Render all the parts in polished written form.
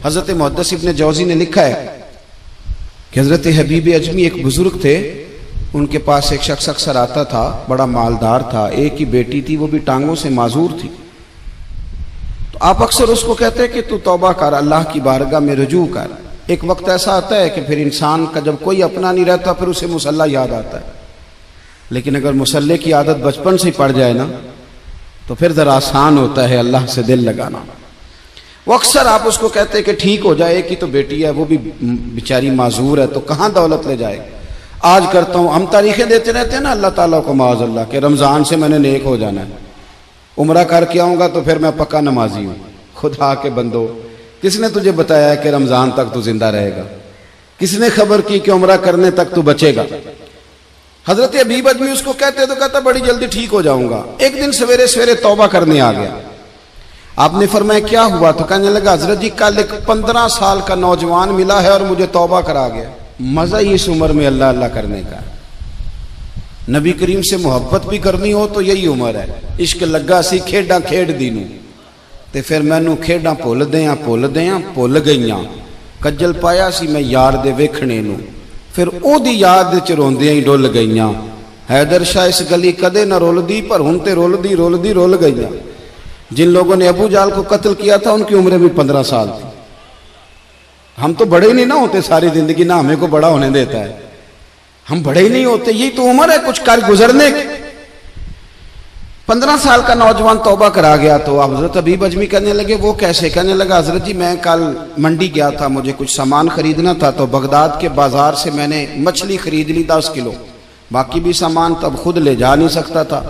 हजरत मुहद्दिस इब्न जौज़ी ने लिखा है कि हजरत हबीब अजमी एक बुजुर्ग थे, उनके पास एक शख्स अक्सर आता था, बड़ा मालदार था, एक ही बेटी थी, वो भी टांगों से माजूर थी। तो आप अक्सर उसको कहते कि तू तौबा कर, अल्लाह की बारगाह में रुजू कर। एक वक्त ऐसा आता है कि फिर इंसान का जब कोई अपना नहीं रहता फिर उसे मुसल्ला याद आता है, लेकिन अगर मुसल्ले की आदत बचपन से पड़ जाए ना तो फिर जरा आसान होता है अल्लाह से दिल लगाना। वो अक्सर आप उसको कहते कि ठीक हो जाए, कि तो बेटी है, वो भी बेचारी माजूर है, तो कहाँ दौलत ले जाए। आज करता हूँ, हम तारीखें देते रहते हैं ना अल्लाह ताला को माज़अल्लाह के रमज़ान से मैंने नेक हो जाना है, उम्रा करके आऊँगा तो फिर मैं पक्का नमाजी हूँ। खुदा के बंदो, किसने तुझे बताया है कि रमज़ान तक तू जिंदा रहेगा? किसने खबर की कि उम्रा करने तक तू बचेगा? हजरत हबीब अजमी उसको कहते तो कहता बड़ी जल्दी ठीक हो जाऊंगा। एक दिन सवेरे सवेरे तौबा करने आ गया। आपने फरमाया क्या हुआ? तो कहने लगा हजरत जी कल एक 15 साल का नौजवान मिला है और मुझे तौबा करा गया। मजा ही इस उम्र में अल्लाह अल्लाह करने का। नबी करीम से मोहब्बत भी करनी हो तो यही उम्र है। इश्क लगा सी खेडा खेड दी नूं ते फिर मैनू खेडा भुल भुल गईयां। कज्जल पाया सी मैं यार दे वेखणे नूं, फिर ओदी याद च रोंदियां ही डुल गईयां। हैदर शाह इस गली कदे न रुलदी, पर हुण ते रुलदी रुल गईयां। जिन लोगों ने अबू जाल को कत्ल किया था उनकी उम्र भी 15 साल थी। हम तो बड़े ही नहीं ना होते सारी जिंदगी, ना हमें को बड़ा होने देता है, हम बड़े ही नहीं होते। यही तो उम्र है कुछ कर गुजरने की। 15 साल का नौजवान तौबा करा गया। तो हजरत हबीब अजमी कहने लगे वो कैसे? कहने लगा हजरत जी मैं कल मंडी गया था, मुझे कुछ सामान खरीदना था, तो बगदाद के बाजार से मैंने मछली खरीद ली 10 किलो। बाकी भी सामान तब खुद ले जा नहीं सकता था।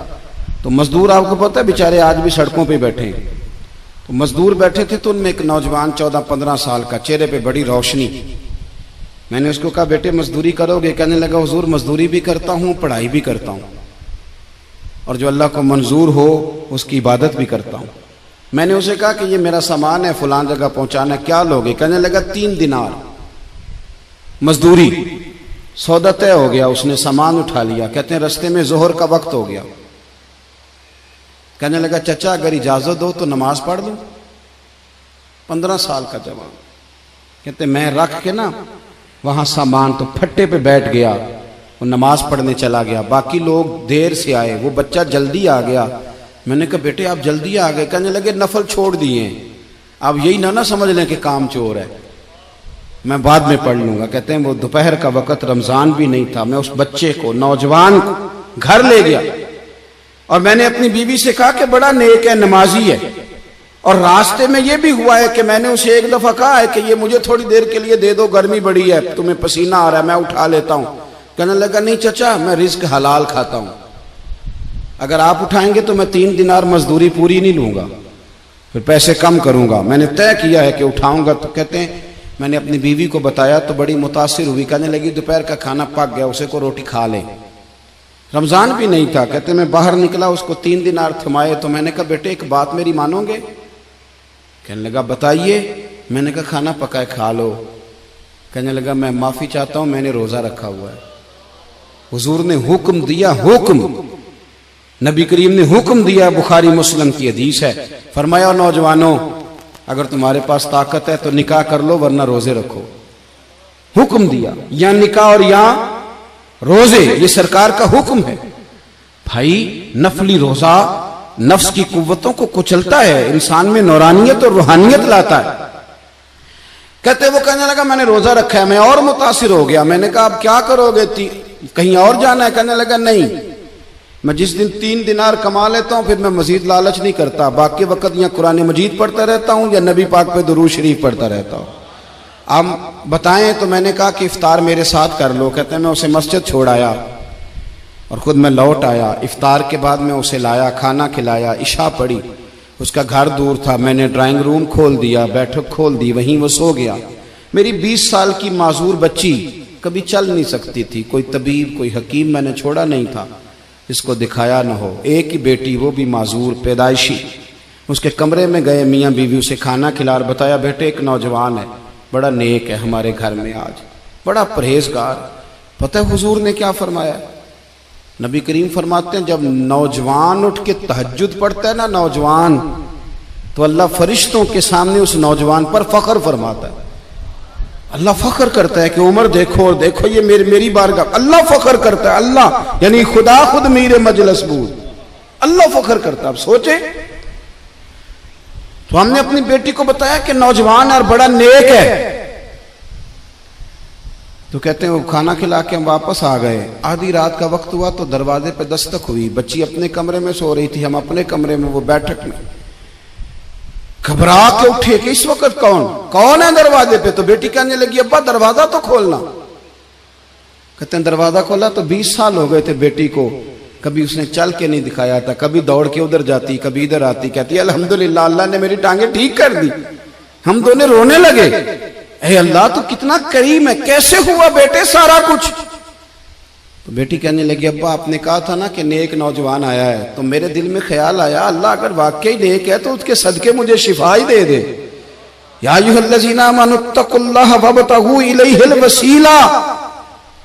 तो मजदूर आपको पता है बेचारे आज भी सड़कों पे बैठे हैं। तो मजदूर बैठे थे तो उनमें एक नौजवान 14-15 साल का, चेहरे पे बड़ी रोशनी। मैंने उसको कहा बेटे मजदूरी करोगे? कहने लगा हुजूर मजदूरी भी करता हूँ, पढ़ाई भी करता हूँ, और जो अल्लाह को मंजूर हो उसकी इबादत भी करता हूँ। मैंने उसे कहा कि ये मेरा सामान है, फलां जगह पहुंचाना है, क्या लोगे? कहने लगा 3 दिनार मजदूरी। सौदा तय हो गया, उसने सामान उठा लिया। कहते हैं रास्ते में जोहर का वक्त हो गया। कहने लगा चचा अगर इजाजत दो तो नमाज पढ़ लूं। 15 साल का जवान। कहते मैं रख के ना वहां सामान तो फट्टे पे बैठ गया, वो नमाज पढ़ने चला गया। बाकी लोग देर से आए, वो बच्चा जल्दी आ गया। मैंने कहा बेटे आप जल्दी आ गए? कहने लगे नफल छोड़ दिए, अब यही ना समझ लें कि काम चोर है, मैं बाद में पढ़ लूंगा। कहते हैं वो दोपहर का वक्त, रमजान भी नहीं था। मैं उस बच्चे को, नौजवान को घर ले गया और मैंने अपनी बीवी से कहा कि बड़ा नेक है, नमाजी है। और रास्ते में ये भी हुआ है कि मैंने उसे एक दफा कहा है कि ये मुझे थोड़ी देर के लिए दे दो, गर्मी बड़ी है, तुम्हें पसीना आ रहा है, मैं उठा लेता हूं। कहने लगा नहीं चचा मैं रिस्क हलाल खाता हूं, अगर आप उठाएंगे तो मैं 3 दिनार मजदूरी पूरी नहीं लूंगा, फिर पैसे कम करूंगा। मैंने तय किया है कि उठाऊंगा। तो कहते हैं मैंने अपनी बीवी को बताया तो बड़ी मुतासिर हुई। कहने लगी दोपहर का खाना पक गया, उसे को रोटी खा ले। रमजान भी नहीं था। कहते मैं बाहर निकला, उसको 3 दिनार थमाए। तो मैंने कहा बेटे एक बात मेरी मानोगे? कहने लगा बताइए। मैंने कहा खाना पकाए खा लो। कहने लगा मैं माफी चाहता हूं, मैंने रोजा रखा हुआ है। हुजूर ने हुक्म दिया, हुक्म नबी करीम ने हुक्म दिया, बुखारी मुस्लिम की हदीस है। फरमाया नौजवानों अगर तुम्हारे पास ताकत है तो निकाह कर लो, वरना रोजे रखो। हुक्म दिया, या निकाह और या रोजे, ये सरकार का हुक्म है। भाई नफली रोजा नफ्स की कुव्वतों को कुचलता है, इंसान में नौरानियत और रूहानियत लाता है। कहते वो कहने लगा मैंने रोजा रखा है। मैं और मुतासिर हो गया। मैंने कहा अब क्या करोगे? कहीं और जाना है? कहने लगा नहीं, मैं जिस दिन 3 दिनार कमा लेता हूं फिर मैं मजीद लालच नहीं करता, बाकी वक्त या कुरान मजीद पढ़ता रहता हूं या नबी पाक पे दुरूद शरीफ पढ़ता रहता हूं। आप बताएं। तो मैंने कहा कि इफ्तार मेरे साथ कर लो। कहते हैं मैं उसे मस्जिद छोड़ आया और खुद मैं लौट आया। इफ्तार के बाद मैं उसे लाया, खाना खिलाया, इशा पढ़ी। उसका घर दूर था, मैंने ड्राइंग रूम खोल दिया, बैठक खोल दी, वहीं वो सो गया। मेरी 20 साल की माजूर बच्ची कभी चल नहीं सकती थी, कोई तबीब कोई हकीम मैंने छोड़ा नहीं था इसको दिखाया न हो। एक ही बेटी, वो भी माजूर पैदाइशी। उसके कमरे में गए, मियाँ बीवी उसे खाना खिला और बताया बेटे एक नौजवान है, बड़ा नेक है हमारे घर में, आज बड़ा परहेजगार। पता है हुजूर ने क्या फरमाया? नबी करीम फरमाते हैं जब नौजवान उठ के तहज्जुद पढ़ता है ना, नौजवान तो अल्लाह फरिश्तों के सामने उस नौजवान पर फख्र फरमाता है। अल्लाह फख्र करता है कि उमर देखो और देखो ये मेरी बारगाह। अल्लाह फख्र करता है, अल्लाह यानी खुदा खुद मीर मजलिस बूद, अल्लाह फख्र करता है। अब सोचे, तो हमने अपनी बेटी को बताया कि नौजवान और बड़ा नेक है, तो कहते हैं वो खाना खिला के हम वापस आ गए। आधी रात का वक्त हुआ तो दरवाजे पे दस्तक हुई। बच्ची अपने कमरे में सो रही थी, हम अपने कमरे में, वो बैठक में। घबरा के उठे कि इस वक्त कौन है दरवाजे पे? तो बेटी कहने लगी अब्बा दरवाजा तो खोलना। कहते हैं दरवाजा खोला तो 20 साल हो गए थे बेटी को, कभी उसने चल के नहीं दिखाया था, कभी दौड़ के उधर जाती, कभी इधर आती। कहती अल्हम्दुलिल्लाह अल्लाह ने मेरी टांगे ठीक कर दी। हम दोनों रोने लगे, हे अल्लाह तू कितना करीम है, कैसे हुआ बेटे सारा कुछ? तो बेटी कहने लगी अब्बा आपने कहा था ना कि नेक नौजवान आया है, तो मेरे दिल में ख्याल आया अल्लाह अगर वाकई नेक है तो उसके सदके मुझे शिफा ही दे दे। या अय्युहल्लज़ीना आमनुत्तकुल्लाह वब्तगू इलैहिल वसीला।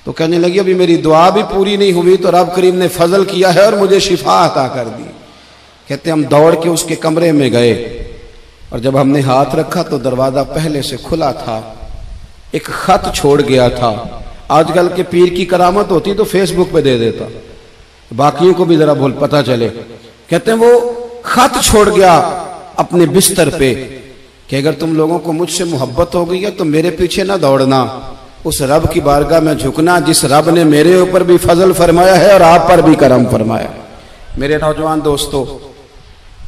तो कहने लगी अभी मेरी दुआ भी पूरी नहीं हुई तो रब करीम ने फजल किया है और मुझे शिफा अता कर दी। कहते हम दौड़ के उसके कमरे में गए और जब हमने हाथ रखा तो दरवाजा पहले से खुला था, एक खत छोड़ गया था। आजकल के पीर की करामत होती तो फेसबुक पे दे देता, बाकियों को भी जरा भूल पता चले। कहते हैं वो खत छोड़ गया अपने बिस्तर पे कि अगर तुम लोगों को मुझसे मोहब्बत हो गई है तो मेरे पीछे ना दौड़ना, उस रब की बारगाह में झुकना जिस रब ने मेरे ऊपर भी फजल फरमाया है और आप पर भी करम फरमाया। मेरे नौजवान दोस्तों,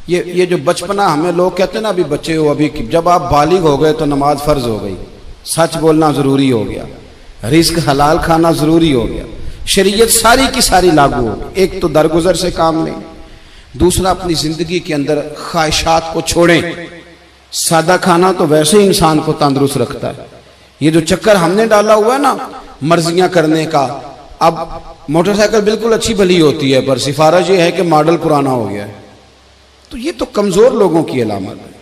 ये जो बचपना हमें लोग कहते हैं ना अभी बच्चे हो, अभी जब आप बालिग हो गए तो नमाज फर्ज हो गई, सच बोलना जरूरी हो गया, रिस्क हलाल खाना जरूरी हो गया, शरीयत सारी की सारी लागू हो गई। एक तो दरगुजर से काम लें, दूसरा अपनी जिंदगी के अंदर ख्वाहिशात को छोड़ें। सादा खाना तो वैसे ही इंसान को तंदुरुस्त रखता है। ये जो चक्कर हमने डाला हुआ है ना मर्जियां करने का, अब मोटरसाइकिल बिल्कुल अच्छी भली होती है पर सिफारिश ये है कि मॉडल पुराना हो गया है, तो ये तो कमजोर लोगों की अलामत है।